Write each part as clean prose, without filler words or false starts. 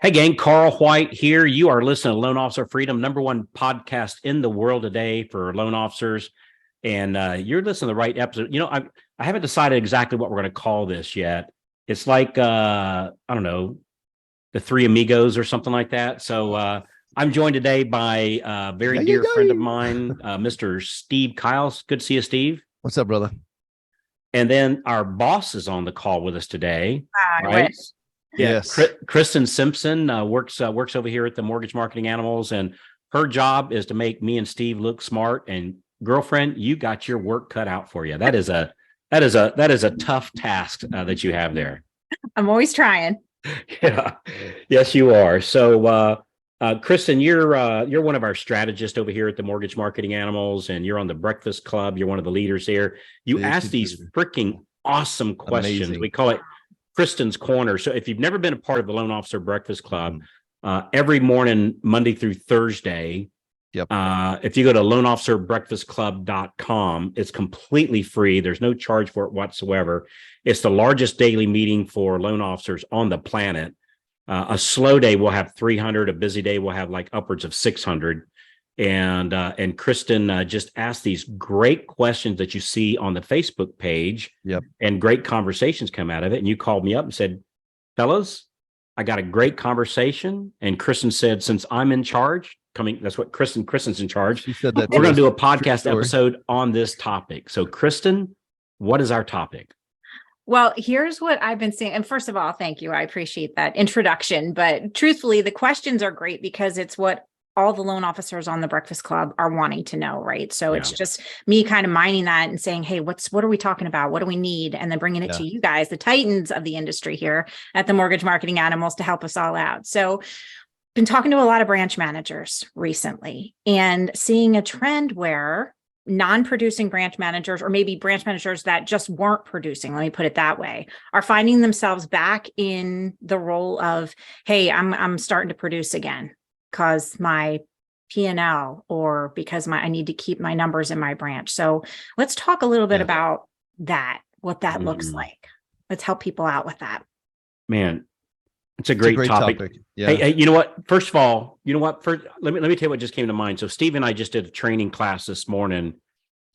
Hey, gang, Carl White here. You are listening to Loan Officer Freedom, number one podcast in the world today for loan officers. And you're listening to the right episode. I haven't decided exactly what we're going to call this yet. It's like, I don't know, the Three Amigos or something like that. So I'm joined today by a very dear friend of mine, Mr. Steve Kyles. Good to see you, Steve. What's up, brother? And then our boss is on the call with us today, right? Yeah, Yes. Kristin Simpson works over here at the Mortgage Marketing Animals, and her job is to make me and Steve look smart. And girlfriend, you got your work cut out for you. That is a tough task that you have there. I'm always trying. Yeah, yes, you are. So, Kristin, you're one of our strategists over here at the Mortgage Marketing Animals, and you're on the Breakfast Club. You're one of the leaders here. You ask these freaking awesome questions. Amazing. We call it Kristin's Corner. So if you've never been a part of the Loan Officer Breakfast Club, every morning, Monday through Thursday, if you go to loanofficerbreakfastclub.com, it's completely free. There's no charge for it whatsoever. It's the largest daily meeting for loan officers on the planet. A slow day will have 300. A busy day will have like upwards of 600. And Kristin just asked these great questions that you see on the Facebook page, and great conversations come out of it. And you called me up and said, fellas, I got a great conversation. And Kristin said, since I'm in charge, that's what Kristin's in charge. She said that we're going to do a podcast episode on this topic. So Kristin, what is our topic? Well, here's what I've been seeing. And first of all, thank you. I appreciate that introduction. But truthfully, the questions are great because it's what all the loan officers on the Breakfast Club are wanting to know, right? So it's just me kind of mining that and saying, hey, what are we talking about? What do we need? And then bringing it to you guys, the titans of the industry here at the Mortgage Marketing Animals, to help us all out. So been talking to a lot of branch managers recently and seeing a trend where non-producing branch managers, or maybe branch managers that just weren't producing, let me put it that way, are finding themselves back in the role of, hey, I'm starting to produce again because my P&L, or because I need to keep my numbers in my branch. So let's talk a little bit about that, what that looks like. Let's help people out with that. Man, it's a great topic. Yeah. Hey, you know what? First of all, First, let me tell you what just came to mind. So Steve and I just did a training class this morning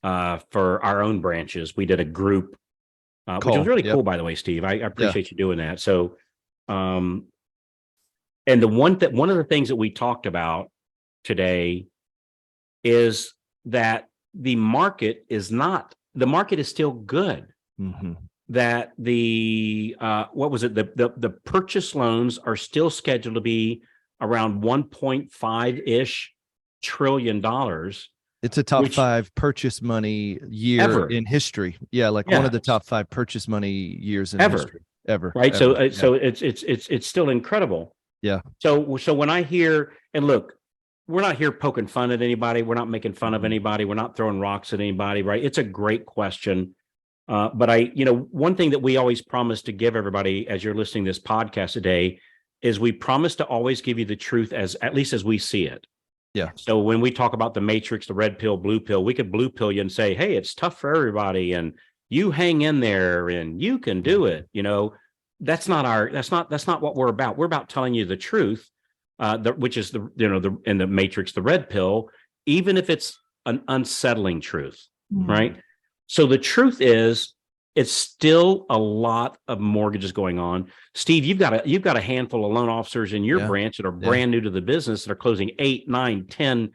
for our own branches. We did a group, which was really cool, by the way, Steve. I appreciate you doing that. So, and one of the things that we talked about today is that the market is still good. Mm-hmm. That the the purchase loans are still scheduled to be around 1.5-ish trillion dollars. It's a top 5 purchase money year ever in history. One of the top 5 purchase money years in history ever. Right. Ever. So it's still incredible. Yeah. So when I hear, and look, we're not here poking fun at anybody. We're not making fun of anybody. We're not throwing rocks at anybody. Right. It's a great question. But one thing that we always promise to give everybody as you're listening to this podcast today is we promise to always give you the truth at least as we see it. Yeah. So when we talk about the matrix, the red pill, blue pill, we could blue pill you and say, hey, it's tough for everybody and you hang in there and you can do it. That's not what we're about. We're about telling you the truth, which is in the matrix, the red pill, even if it's an unsettling truth, right? So the truth is, it's still a lot of mortgages going on. Steve, you've got a handful of loan officers in your branch that are brand new to the business that are closing 8, 9, 10,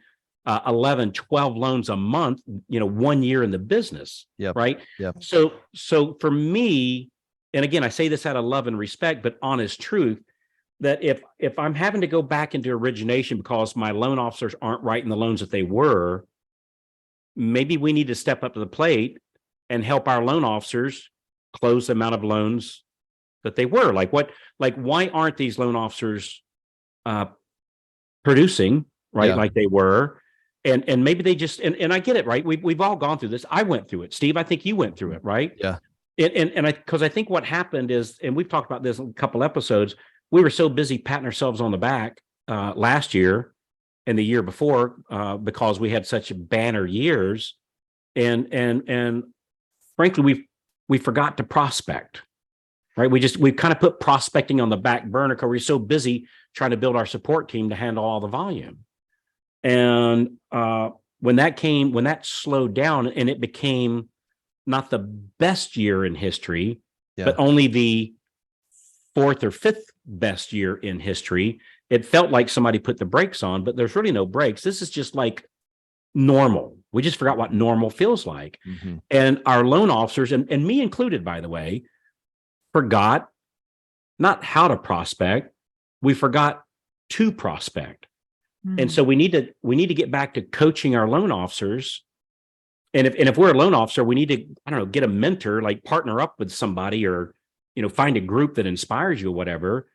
11, 12 loans a month, 1 year in the business. Right. So for me, and again, I say this out of love and respect, but honest truth, that if I'm having to go back into origination because my loan officers aren't writing the loans that they were, maybe we need to step up to the plate and help our loan officers close the amount of loans that they were. Why aren't these loan officers producing, right? Like they were. And maybe they just, and I get it, right? We've all gone through this. I went through it. Steve, I think you went through it, right? Yeah. Because I think what happened is, and we've talked about this in a couple episodes, we were so busy patting ourselves on the back last year and the year before because we had such banner years, and frankly we forgot to prospect, right? We kind of put prospecting on the back burner because we're so busy trying to build our support team to handle all the volume. And when that slowed down and it became not the best year in history, but only the fourth or fifth best year in history, it felt like somebody put the brakes on, but there's really no brakes. This is just like normal. We just forgot what normal feels like. Mm-hmm. And our loan officers, and me included, by the way, forgot not how to prospect, we forgot to prospect. Mm-hmm. And so we need to get back to coaching our loan officers. And if we're a loan officer, we need to, I don't know, get a mentor, like partner up with somebody, or, you know, find a group that inspires you or whatever,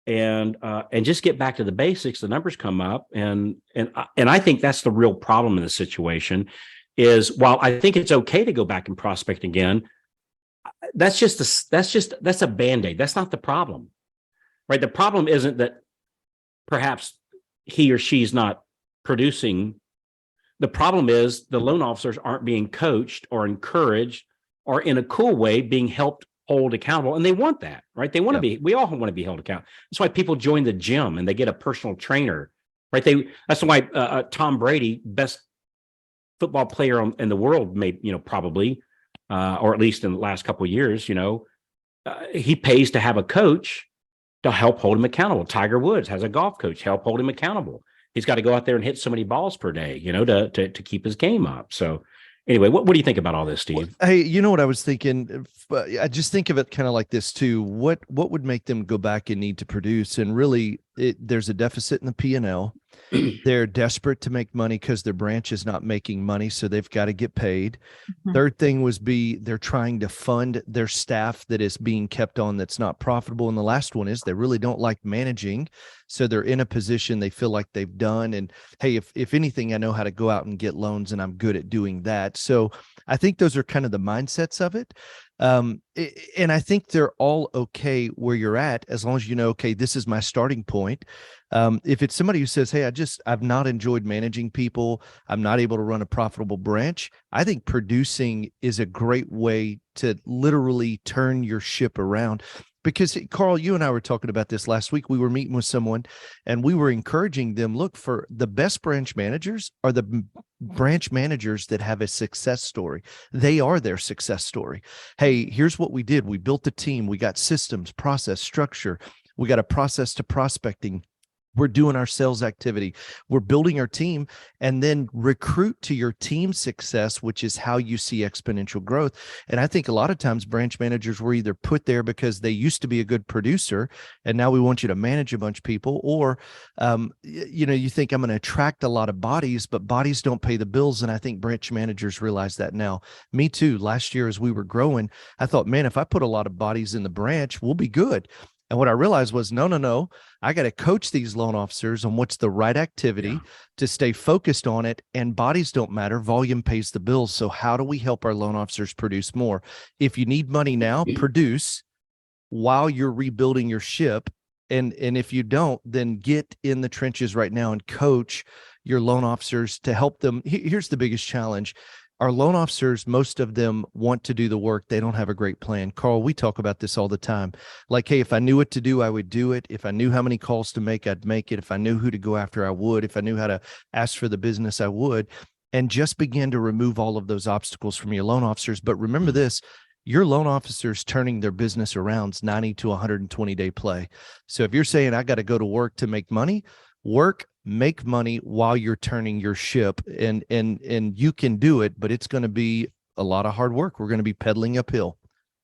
and just get back to the basics. The numbers come up, and I think that's the real problem in the situation. Is while I think it's okay to go back and prospect again, that's a Band-Aid. That's not the problem, right? The problem isn't that perhaps he or she's not producing. The problem is the loan officers aren't being coached or encouraged, or in a cool way being helped hold accountable. And they want that, right? They want to be, we all want to be held accountable. That's why people join the gym and they get a personal trainer, right? That's why Tom Brady, best football player in the world, probably, or at least in the last couple of years, he pays to have a coach to help hold him accountable. Tiger Woods has a golf coach help hold him accountable. He's got to go out there and hit so many balls per day, to keep his game up. So anyway, what do you think about all this, Steve? Hey, you know what I was thinking? I just think of it kind of like this too. What would make them go back and need to produce? And really, there's a deficit in the P&L. They're desperate to make money because their branch is not making money, so they've got to get paid. Mm-hmm. Third thing they're trying to fund their staff that is being kept on that's not profitable. And the last one is they really don't like managing, so they're in a position they feel like they've done. And hey, if anything, I know how to go out and get loans, and I'm good at doing that. So I think those are kind of the mindsets of it. And I think they're all okay where you're at, as long as you know, okay, this is my starting point. If it's somebody who says, hey, I've not enjoyed managing people, I'm not able to run a profitable branch, I think producing is a great way to literally turn your ship around. Because Carl, you and I were talking about this last week. We were meeting with someone and we were encouraging them, look, for the best branch managers are the branch managers that have a success story. They are their success story. Hey, here's what we did. We built a team. We got systems, process, structure. We got a process to prospecting. We're doing our sales activity. We're building our team, and then recruit to your team's success, which is how you see exponential growth. And I think a lot of times branch managers were either put there because they used to be a good producer, and now we want you to manage a bunch of people, or, you think I'm going to attract a lot of bodies, but bodies don't pay the bills. And I think branch managers realize that now. Me too. Last year, as we were growing, I thought, man, if I put a lot of bodies in the branch, we'll be good. And what I realized was, no, I got to coach these loan officers on what's the right activity to stay focused on it. And bodies don't matter. Volume pays the bills. So how do we help our loan officers produce more? If you need money now, produce while you're rebuilding your ship. And if you don't, then get in the trenches right now and coach your loan officers to help them. Here's the biggest challenge. Our loan officers, most of them want to do the work. They don't have a great plan. Carl, we talk about this all the time. Like, hey, if I knew what to do, I would do it. If I knew how many calls to make, I'd make it. If I knew who to go after, I would. If I knew how to ask for the business, I would. And just begin to remove all of those obstacles from your loan officers. But remember this, your loan officers turning their business around is 90 to 120-day play. So if you're saying, I got to go to work to make money, make money while you're turning your ship, and you can do it, but it's going to be a lot of hard work. We're going to be pedaling uphill.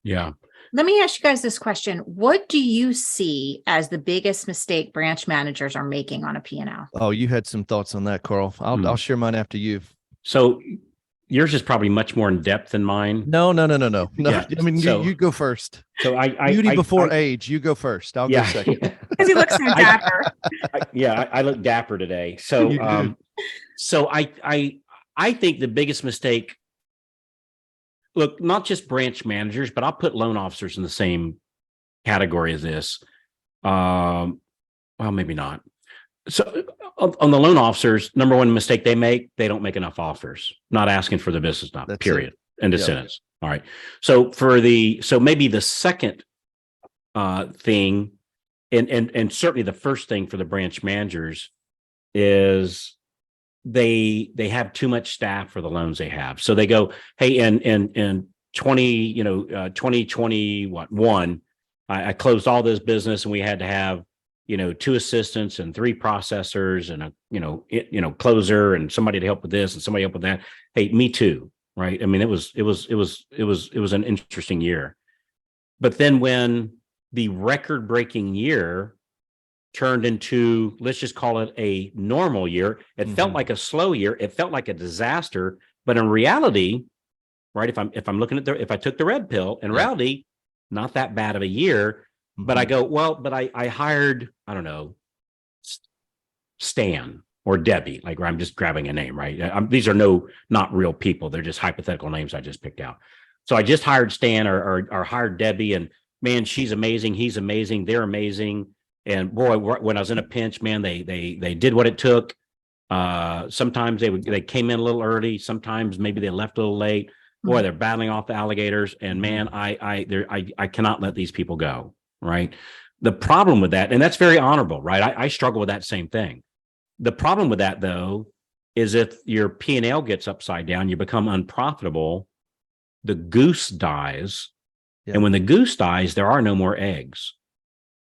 Yeah. Let me ask you guys this question. What do you see as the biggest mistake branch managers are making on a P&L? Oh, you had some thoughts on that, Carl. I'll share mine after you. So yours is probably much more in depth than mine. No. Yeah. I mean, you go first. So beauty before age. You go first. I'll go second. Because he looks so dapper. I look dapper today. So, I think the biggest mistake. Look, not just branch managers, but I'll put loan officers in the same category as this. Well, maybe not. So on the loan officers, number one mistake they make, they don't make enough offers, not asking for the business, period. End of sentence. All right. So maybe the second thing and certainly the first thing for the branch managers is they have too much staff for the loans they have. So they go, hey, in 2021, I closed all this business and we had to have, 2 assistants and 3 processors and a, closer and somebody to help with this and somebody help with that. Hey, me too. Right. I mean, it was an interesting year. But then when the record-breaking year turned into, let's just call it a normal year, it felt like a slow year. It felt like a disaster. But in reality, right, if I'm looking at if I took the red pill, in reality, not that bad of a year. But I go, well, but I hired, I don't know, Stan or Debbie, like I'm just grabbing a name, right? These are not real people. They're just hypothetical names I just picked out. So I just hired Stan or hired Debbie, and man, she's amazing. He's amazing. They're amazing. And boy, when I was in a pinch, man, they did what it took. Sometimes they came in a little early. Sometimes maybe they left a little late. Boy, they're battling off the alligators. And man, I cannot let these people go. Right. The problem with that, and that's very honorable, right? I struggle with that same thing. The problem with that, though, is if your P&L gets upside down, you become unprofitable, the goose dies. Yeah. And when the goose dies, there are no more eggs.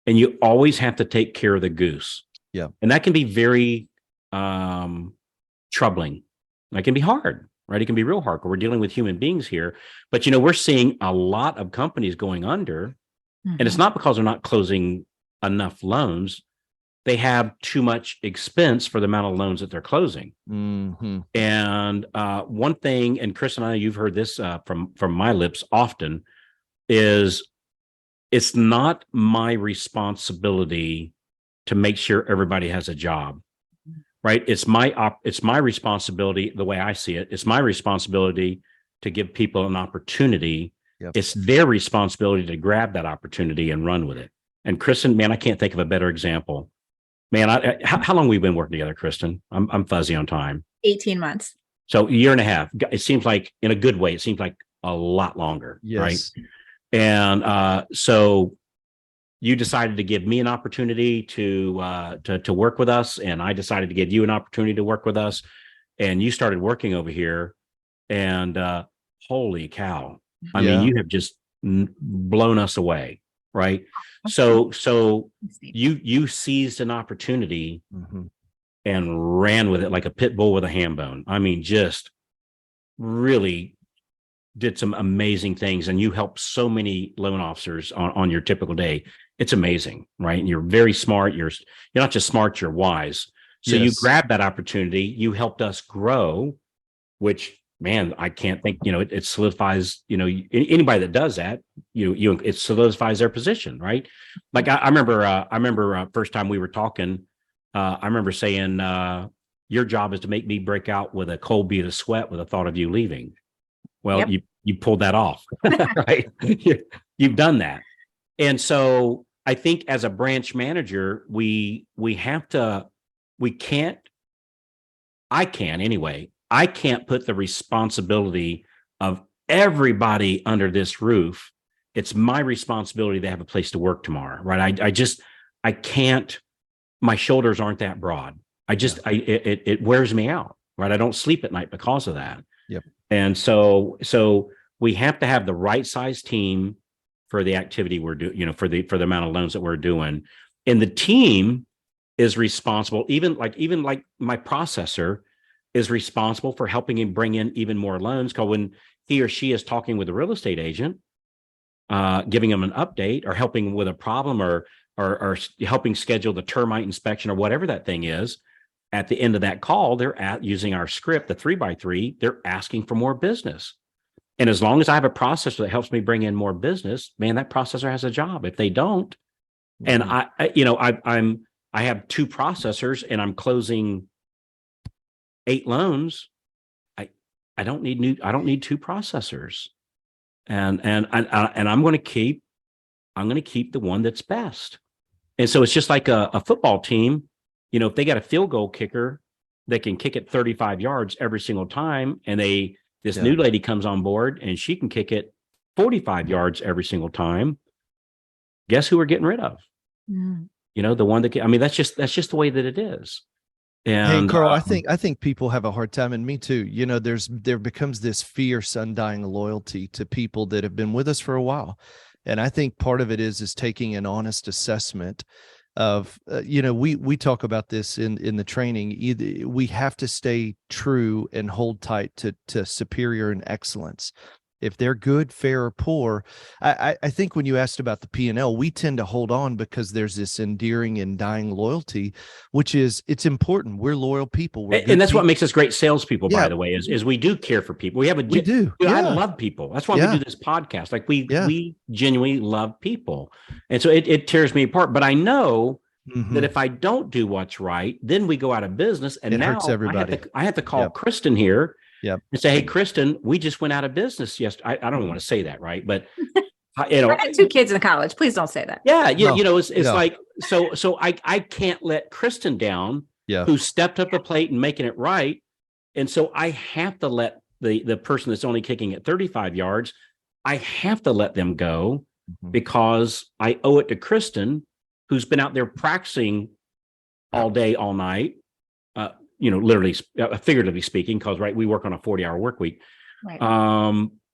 And you always have to take care of the goose. Yeah. And that can be very troubling. That can be hard, right? It can be real hard. We're dealing with human beings here. But, we're seeing a lot of companies going under. And it's not because they're not closing enough loans. They have too much expense for the amount of loans that they're closing. And one thing, and Chris and I, you've heard this from my lips often, is it's not my responsibility to make sure everybody has a job, right? It's my responsibility, the way I see it. It's my responsibility to give people an opportunity. Yep. It's their responsibility to grab that opportunity and run with it. And Kristin, man, I can't think of a better example. Man, how long have we been working together, Kristin? I'm fuzzy on time. 18 months. So a year and a half. It seems like, in a good way, it seems like a lot longer, yes. Right? And so you decided to give me an opportunity to work with us, and I decided to give you an opportunity to work with us. And you started working over here, and holy cow. I mean, you have just blown us away, right? So you seized an opportunity and ran with it like a pit bull with a ham bone. I mean, just really did some amazing things, and you helped so many loan officers on your typical day. It's amazing, right? And you're very smart. You're not just smart, you're wise. So you grabbed that opportunity. You helped us grow, which, man, I can't think, it solidifies, anybody that does that, it solidifies their position, right? Like I remember first time we were talking, I remember saying, your job is to make me break out with a cold bead of sweat with the thought of you leaving. Well, you pulled that off, right? You've done that. And so I think as a branch manager, I can't put the responsibility of everybody under this roof. It's my responsibility to have a place to work tomorrow, right? I can't, my shoulders aren't that broad. It wears me out, right? I don't sleep at night because of that. Yep. And so we have to have the right size team for the activity we're doing, for the amount of loans that we're doing. And the team is responsible, even like my processor is responsible for helping him bring in even more loans. Because when he or she is talking with a real estate agent, giving them an update or helping with a problem or helping schedule the termite inspection or whatever that thing is, at the end of that call, they're using our script, the 3x3, they're asking for more business. And as long as I have a processor that helps me bring in more business, man, that processor has a job. If they don't, and I have 2 processors and I'm closing 8 loans, I don't need 2 processors, and I'm going to keep the one that's best. And so it's just like a football team. If they got a field goal kicker that can kick it 35 yards every single time, and this new lady comes on board and she can kick it 45 yards every single time, guess who we're getting rid of? the one that, I mean, that's just the way that it is. Hey, And Carl, I think people have a hard time, and me too. There becomes this fierce, undying loyalty to people that have been with us for a while, and I think part of it is taking an honest assessment of, we talk about this in the training. Either we have to stay true and hold tight to superior and excellence. If they're good, fair, or poor, I think when you asked about the P&L, we tend to hold on because there's this endearing and dying loyalty, which it's important. We're loyal people. We're and that's people. what makes us great salespeople, Yeah. by the way, is we do care for people. We have We do. I Yeah. love people. That's why Yeah. we do this podcast. Like Yeah. we genuinely love people. And so it tears me apart. But I know Mhm. that if I don't do what's right, then we go out of business. And It now hurts everybody. I have to call Yep. Kristin here Yep. and say, hey, Kristin, we just went out of business yesterday. I don't even want to say that, right? But I got 2 kids in college. Please don't say that. yeah, No. it's Yeah. like, so I can't let Kristin down, Yeah. who stepped up the plate and making it right. And so I have to let the person that's only kicking at 35 yards, I have to let them go Mhm. because I owe it to Kristin, who's been out there practicing all day, all night, literally, figuratively speaking, because we work on a 40-hour work week. Right.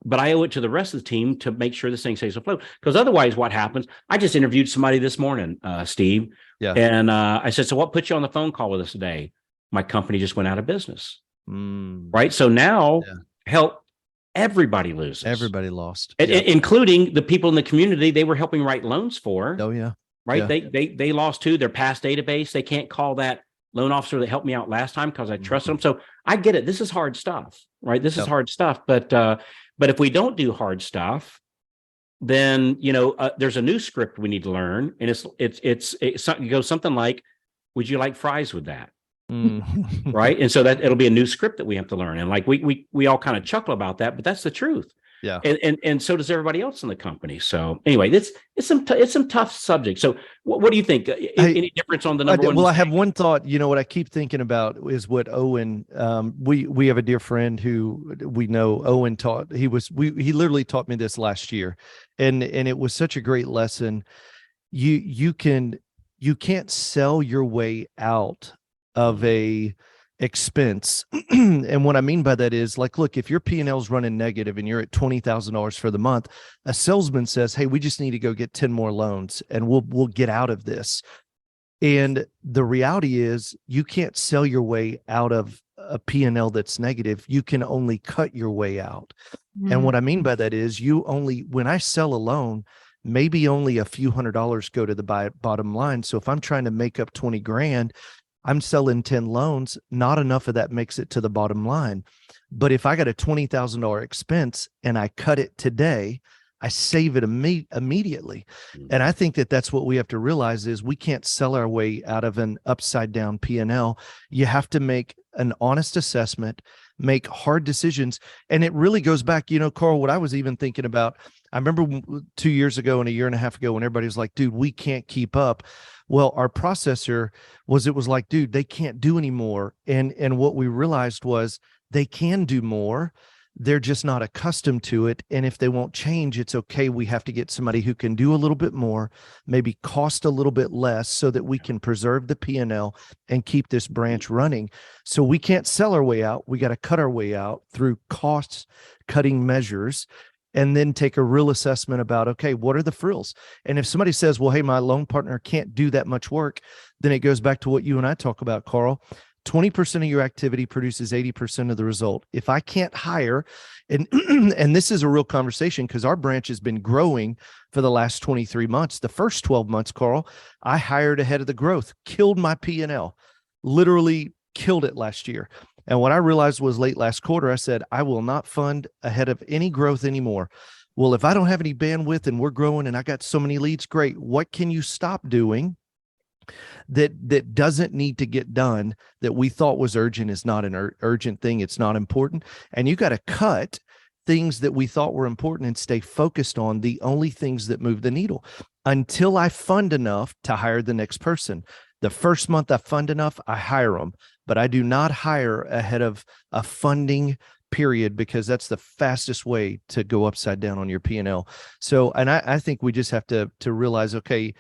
But I owe it to the rest of the team to make sure this thing stays afloat. Because otherwise, what happens? I just interviewed somebody this morning, Steve. Yeah. And I said, so what put you on the phone call with us today? My company just went out of business. Right. So now, help everybody loses. Everybody lost, including the people in the community they were helping write loans for. Oh yeah. Right. Yeah. They lost too. Their past database. They can't call that loan officer that helped me out last time because I trust them. So I get it. This is hard stuff, right? This is hard stuff. But if we don't do hard stuff, then there's a new script we need to learn, and it goes something like, "Would you like fries with that?" Right? And so that it'll be a new script that we have to learn, and like we all kind of chuckle about that, but that's the truth. Yeah. And so does everybody else in the company. So anyway, it's some tough subject. So what do you think? Any difference on the number one? Well, I have one thought. What I keep thinking about is what Owen. We have a dear friend who we know. Owen taught. He literally taught me this last year, and it was such a great lesson. You can't sell your way out of a expense. And what I mean by that is, like, look, if your P&L is running negative and you're at $20,000 for the month, a salesman says, hey, we just need to go get 10 more loans and we'll get out of this. And the reality is you can't sell your way out of a P&L that's negative. You can only cut your way out. And what I mean by that is when I sell a loan, maybe only a few $100s go to the bottom line. So if I'm trying to make up 20 grand, I'm selling 10 loans, not enough of that makes it to the bottom line. But if I got a $20,000 expense and I cut it today, I save it immediately. And I think that's what we have to realize is we can't sell our way out of an upside down P&L. You have to make an honest assessment, make hard decisions. And it really goes back, Carl, what I was even thinking about, I remember 2 years ago and a year and a half ago when everybody was like, dude, we can't keep up. Well, our processor was like, dude, they can't do anymore. And what we realized was they can do more. They're just not accustomed to it. And if they won't change, it's okay. We have to get somebody who can do a little bit more, maybe cost a little bit less so that we can preserve the P&L and keep this branch running. So we can't sell our way out. We got to cut our way out through cost cutting measures, and then take a real assessment about, okay, what are the frills? And if somebody says, well, hey, my loan partner can't do that much work, then it goes back to what you and I talk about, Carl. 20% of your activity produces 80% of the result. If I can't hire, and and this is a real conversation because our branch has been growing for the last 23 months. The first 12 months, Carl, I hired ahead of the growth, killed my P&L, literally killed it last year. And what I realized was late last quarter, I said, I will not fund ahead of any growth anymore. Well, if I don't have any bandwidth and we're growing and I got so many leads, great. What can you stop doing that doesn't need to get done, that we thought was urgent is not an urgent thing. It's not important. And you got to cut things that we thought were important and stay focused on the only things that move the needle until I fund enough to hire the next person. The first month I fund enough, I hire them, but I do not hire ahead of a funding period because that's the fastest way to go upside down on your P&L. So, and I think we just have to realize, okay,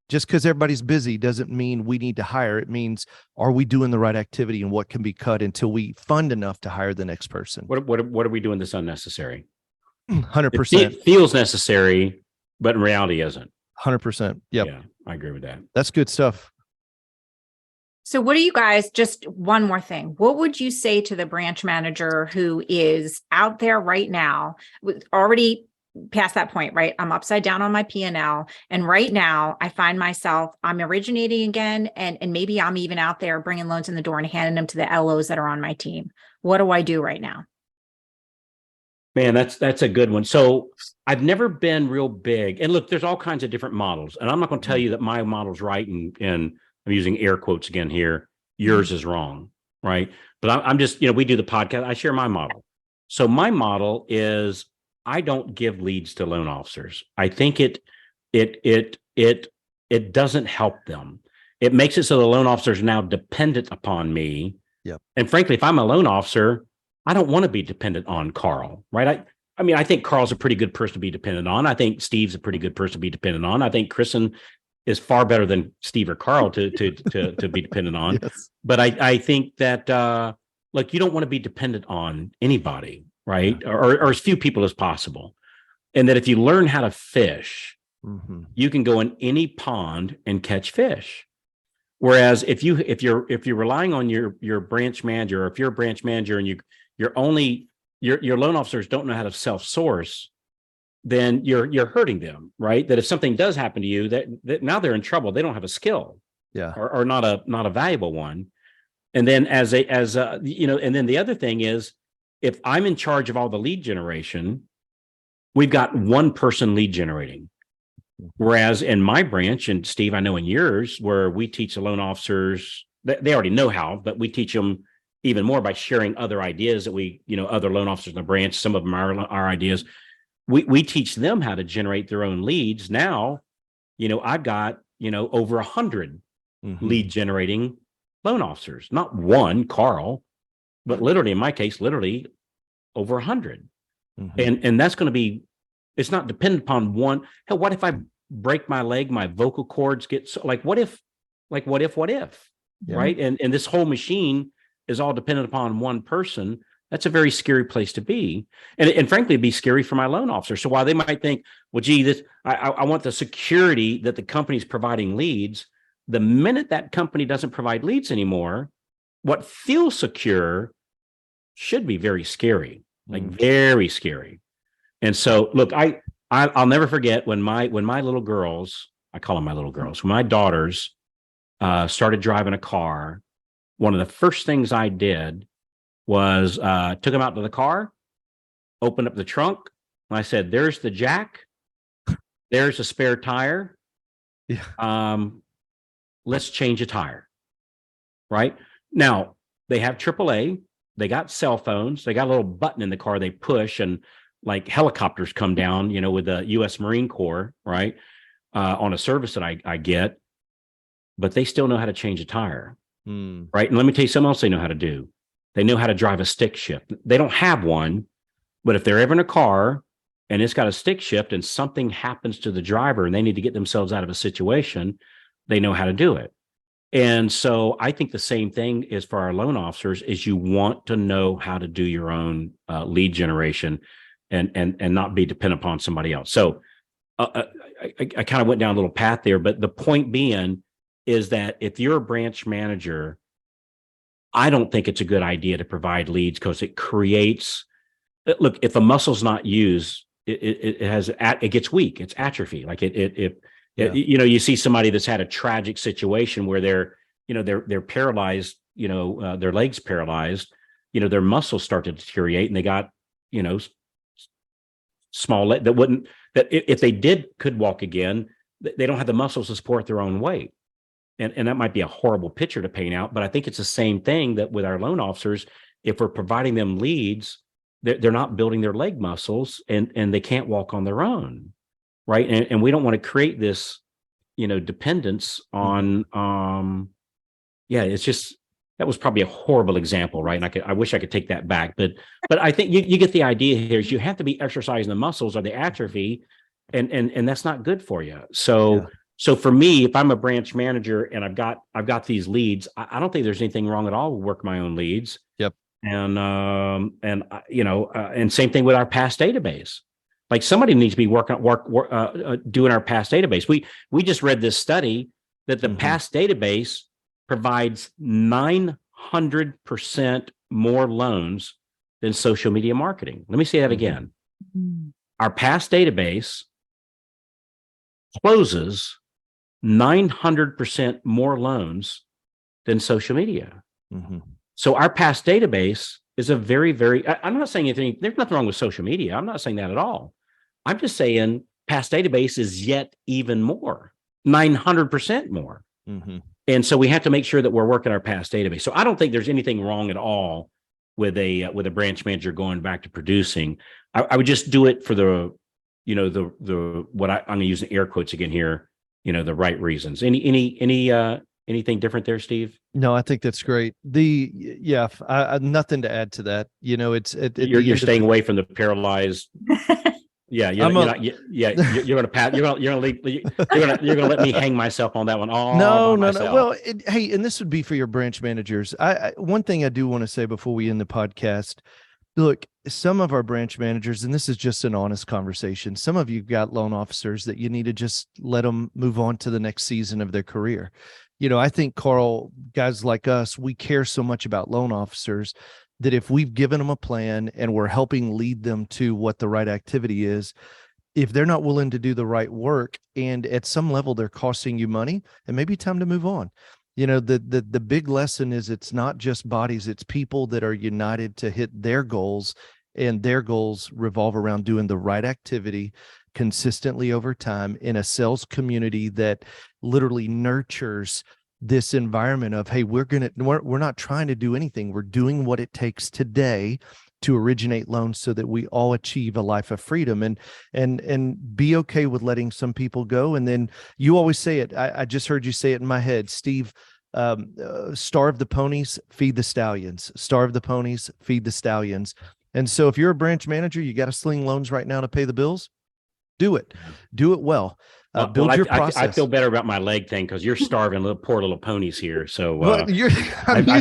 Just because everybody's busy doesn't mean we need to hire. It means, are we doing the right activity and what can be cut until we fund enough to hire the next person? What are we doing that's unnecessary? 100%. It feels necessary, but in reality isn't. 100%. Yep. Yeah, I agree with that. That's good stuff. So what do you guys, just one more thing, what would you say to the branch manager who is out there right now, with already past that point, right? I'm upside down on my P&L. And right now I find myself, I'm originating again. And maybe I'm even out there bringing loans in the door and handing them to the LOs that are on my team. What do I do right now? Man, that's a good one. So I've never been real big. And look, there's all kinds of different models. And I'm not going to tell you that my model's right. And I'm using air quotes again here. Yours is wrong, right? But I'm just, we do the podcast. I share my model. So my model is I don't give leads to loan officers. I think it doesn't help them. It makes it so the loan officers are now dependent upon me. Yep. And frankly, if I'm a loan officer, I don't want to be dependent on Carl, right? I mean, I think Carl's a pretty good person to be dependent on. I think Steve's a pretty good person to be dependent on. I think Kristin is far better than Steve or Carl to be dependent on. Yes. But I think that you don't want to be dependent on anybody, right? Yeah. Or as few people as possible. And that if you learn how to fish, you can go in any pond and catch fish. Whereas if you're relying on your branch manager, or if you're a branch manager and your loan officers don't know how to self-source, then you're hurting them, right? That if something does happen to you, that now they're in trouble. They don't have a skill, or not a valuable one. And then and then the other thing is, if I'm in charge of all the lead generation, we've got one person lead generating. Whereas in my branch, and Steve, I know in yours, where we teach the loan officers, they already know how, but we teach them even more by sharing other ideas that other loan officers in the branch, some of them are our ideas. We teach them how to generate their own leads. Now, I've got, over 100 lead generating loan officers, not one, Carl, but literally in my case, literally over 100. And that's going to be, it's not dependent upon one. Hell, what if I break my leg, my vocal cords get so, what if, Yeah. right? And this whole machine is all dependent upon one person. That's a very scary place to be. And frankly, it'd be scary for my loan officer. So while they might think, well, gee, I want the security that the company's providing leads, the minute that company doesn't provide leads anymore, what feels secure should be very scary, very scary. And so, look, I'll never forget when my little girls, I call them my little girls, when my daughters started driving a car, one of the first things I did was took them out to the car, opened up the trunk, and I said, "There's the jack, there's a spare tire. Yeah. Let's change a tire." Right now, they have AAA. They got cell phones. They got a little button in the car they push, and like helicopters come down, with the U.S. Marine Corps, right, on a service that I get, but they still know how to change a tire, right? And let me tell you something else they know how to do. They know how to drive a stick shift. They don't have one, but if they're ever in a car and it's got a stick shift and something happens to the driver and they need to get themselves out of a situation, they know how to do it. And so I think the same thing is for our loan officers, is you want to know how to do your own lead generation and not be dependent upon somebody else. So I kind of went down a little path there, but the point being is that if you're a branch manager, I don't think it's a good idea to provide leads, because it creates, look, if a muscle's not used, it gets weak. It's atrophy. Like you see somebody that's had a tragic situation where they're paralyzed, their legs paralyzed, their muscles start to deteriorate, and they got, small leg that if they could walk again, they don't have the muscles to support their own weight. And that might be a horrible picture to paint out, but I think it's the same thing that with our loan officers, if we're providing them leads, they're not building their leg muscles and they can't walk on their own, right? And we don't want to create this, dependence on, it's just, that was probably a horrible example, right? And I wish I could take that back, but I think you get the idea here is you have to be exercising the muscles or the atrophy, and that's not good for you. So So for me, if I'm a branch manager and I've got these leads, I don't think there's anything wrong at all with working my own leads. Yep. And same thing with our past database. Like somebody needs to be doing our past database. We just read this study that the past database provides 900% more loans than social media marketing. Let me say that again. Our past database closes 900% more loans than social media. So our past database is a very, very, I'm not saying anything, there's nothing wrong with social media. I'm not saying that at all. I'm just saying past database is yet even more, 900% more. And so we have to make sure that we're working our past database. So I don't think there's anything wrong at all with a branch manager going back to producing. I would just do it for the what I'm going to use in air quotes again here, the right reasons. Anything different there, Steve? No, I think that's great. I nothing to add to that. You're staying away from the paralyzed. Yeah, you're going to pass. You're going to let me hang myself on that one. No. Well, hey, and this would be for your branch managers. One thing I do want to say before we end the podcast. Look, some of our branch managers, and this is just an honest conversation, some of you got loan officers that you need to just let them move on to the next season of their career. I think, Carl, guys like us, we care so much about loan officers that if we've given them a plan and we're helping lead them to what the right activity is, if they're not willing to do the right work and at some level they're costing you money, it may be time to move on. The big lesson is it's not just bodies, it's people that are united to hit their goals, and their goals revolve around doing the right activity consistently over time in a sales community that literally nurtures this environment of, hey, we're not trying to do anything. We're doing what it takes today to originate loans so that we all achieve a life of freedom, and be okay with letting some people go. And then you always say it. I just heard you say it in my head, Steve, starve the ponies, feed the stallions, starve the ponies, feed the stallions. And so if you're a branch manager, you got to sling loans right now to pay the bills. Do it well. Build your process. I feel better about my leg thing because you're starving poor little ponies here. So I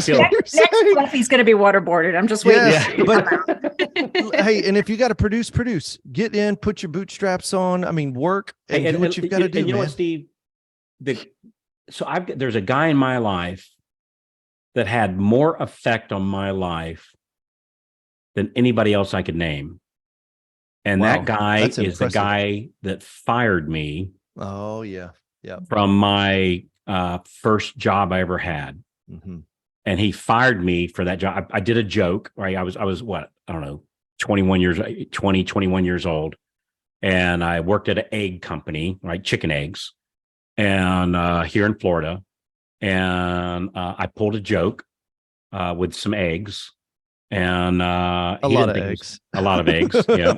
feel next Fluffy's going to be waterboarded. I'm just waiting. Yeah, but hey, and if you got to produce, get in, put your bootstraps on. I mean, work and do what you've got to do. You know what, Steve? There's a guy in my life that had more effect on my life than anybody else I could name. And that guy is the guy that fired me. Oh, yeah. Yeah. From my first job I ever had. And he fired me for that job. I did a joke, right? I was what? I don't know, 21 years old. And I worked at an egg company, right? Chicken eggs. And here in Florida. And I pulled a joke with some eggs. And a lot of eggs. Yeah.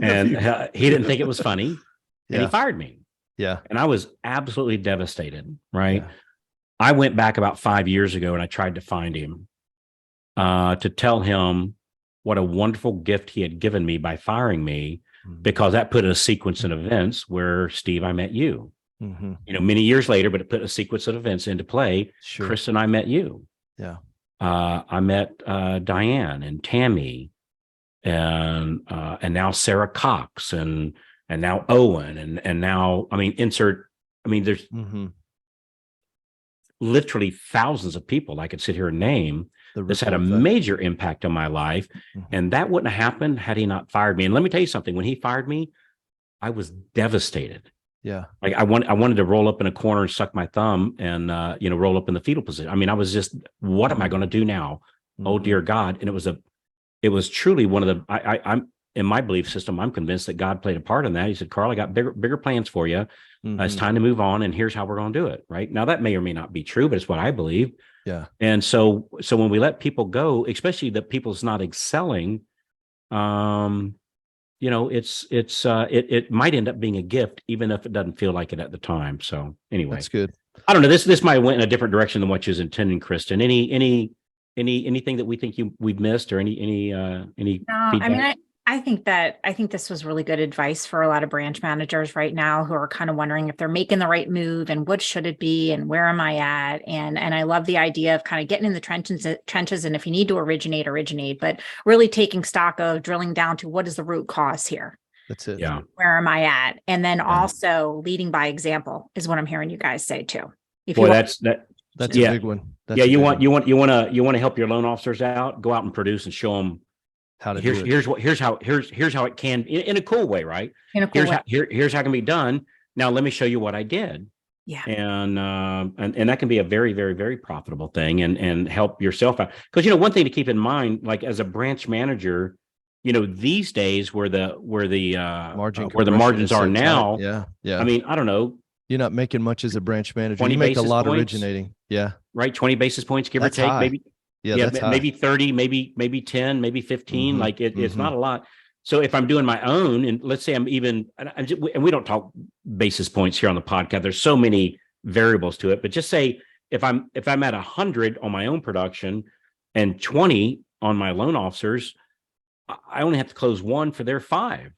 And he didn't think it was funny. And he fired me. Yeah. And I was absolutely devastated. Right. Yeah. I went back about 5 years ago and I tried to find him to tell him what a wonderful gift he had given me by firing me, because that put a sequence of events where, Steve, I met you, many years later, but it put a sequence of events into play. Sure. Kristin and I met you. Yeah. I met Diane and Tammy and now Sarah Cox and now Owen and now, there's literally thousands of people I could sit here and name. This had a major impact on my life. And that wouldn't have happened had he not fired me. And let me tell you something, when he fired me, I was devastated. Yeah. Like I wanted to roll up in a corner and suck my thumb and, roll up in the fetal position. I mean, I was just, what am I going to do now? Oh, dear God. And it was truly one of the, I'm in my belief system, I'm convinced that God played a part in that. He said, Carl, I got bigger plans for you. It's time to move on. And here's how we're going to do it. Right now, that may or may not be true, but it's what I believe. Yeah. And so when we let people go, especially that people's not excelling, it might end up being a gift, even if it doesn't feel like it at the time. So anyway, that's good. I don't know. This might have went in a different direction than what you was intending, Kristin. Anything that we think we've missed or any No, feedback? I I think this was really good advice for a lot of branch managers right now who are kind of wondering if they're making the right move and what should it be and where am I at? And I love the idea of kind of getting in the trenches. And if you need to originate, but really taking stock of drilling down to what is the root cause here? That's it. Yeah. Where am I at? And then also leading by example is what I'm hearing you guys say too. If Boy, you that's a big one. That's you want to help your loan officers out, go out and produce and show them how to do it. Here's how it can in a cool way, right? In a cool way. Here's how it can be done. Now let me show you what I did. Yeah. And that can be a very, very, very profitable thing and help yourself out. Because one thing to keep in mind, like as a branch manager, these days where the margins are now. Yeah. Yeah. I mean, I don't know. You're not making much as a branch manager. You make a lot originating. Yeah. Right. 20 basis points, give or take, high. maybe. Yeah, maybe 30, maybe 10, maybe 15. Like it's not a lot. So if I'm doing my own, and let's say I'm even, and we don't talk basis points here on the podcast. There's so many variables to it. But just say if I'm at 100 on my own production and 20 on my loan officers, I only have to close one for their 5.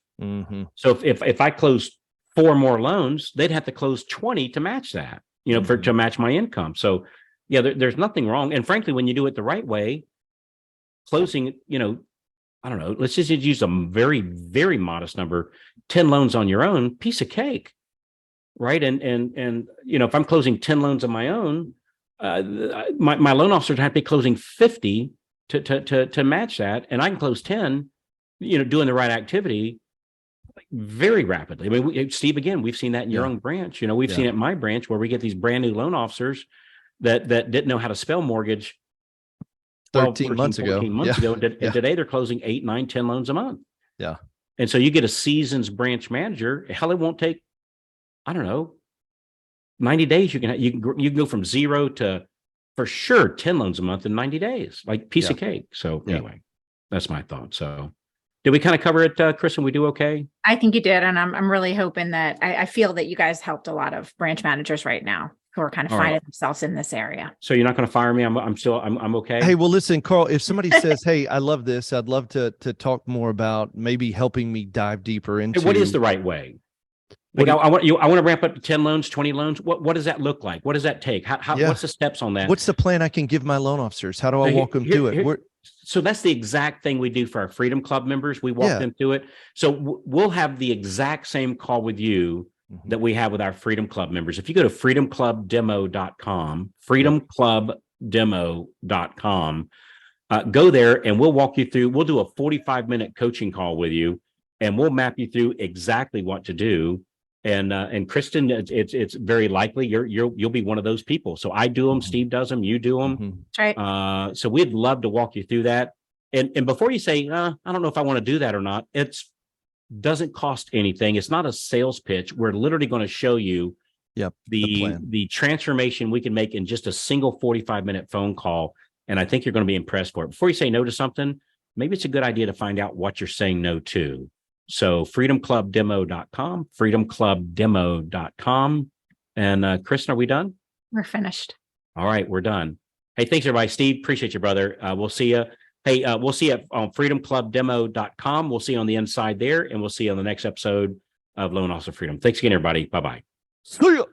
So if I close 4 more loans, they'd have to close 20 to match that, to match my income. So yeah, there's nothing wrong. And frankly, when you do it the right way, closing, I don't know, let's just use a very, very modest number, 10 loans on your own, piece of cake, right? And if I'm closing 10 loans on my own, my loan officers have to be closing 50 to match that. And I can close 10, doing the right activity very rapidly. I mean, Steve, again, we've seen that in your own branch. We've seen it in my branch where we get these brand new loan officers that didn't know how to spell mortgage 13 months ago. And today they're closing 8, 9, 10 loans a month. Yeah. And so you get a seasoned branch manager. Hell, it won't take, I don't know, 90 days. You can go from 0 to for sure 10 loans a month in 90 days, like piece of cake. So anyway, that's my thought. So did we kind of cover it, Kristin? We do okay? I think you did. And I'm really hoping that I feel that you guys helped a lot of branch managers right now who are kind of finding themselves in this area. So you're not going to fire me? I'm okay. Hey, well, listen, Carl, if somebody says, hey, I love this, I'd love to talk more about maybe helping me dive deeper into what is the right way? Like I want to ramp up to 10 loans, 20 loans. What does that look like? What does that take? What's the steps on that? What's the plan I can give my loan officers? How do I walk them through it? So that's the exact thing we do for our Freedom Club members. We walk them through it. So we'll have the exact same call with you that we have with our Freedom Club members. If you go to freedomclubdemo.com, freedomclubdemo.com, go there and we'll walk you through. We'll do a 45-minute coaching call with you and we'll map you through exactly what to do. And Kristin, it's very likely you'll be one of those people. So I do them, Steve does them, you do them. Right. So we'd love to walk you through that. And before you say, I don't know if I want to do that or not, doesn't cost anything. It's not a sales pitch. We're literally going to show you the transformation we can make in just a single 45-minute phone call. And I think you're going to be impressed for it. Before you say no to something, maybe it's a good idea to find out what you're saying no to. So freedomclubdemo.com, freedomclubdemo.com. And Kristin, are we done? We're finished. All right, we're done. Hey, thanks everybody. Steve, appreciate you, brother. We'll see you. Hey, we'll see you on freedomclubdemo.com. We'll see you on the inside there, and we'll see you on the next episode of Loan Officer Freedom. Thanks again, everybody. Bye-bye. See ya.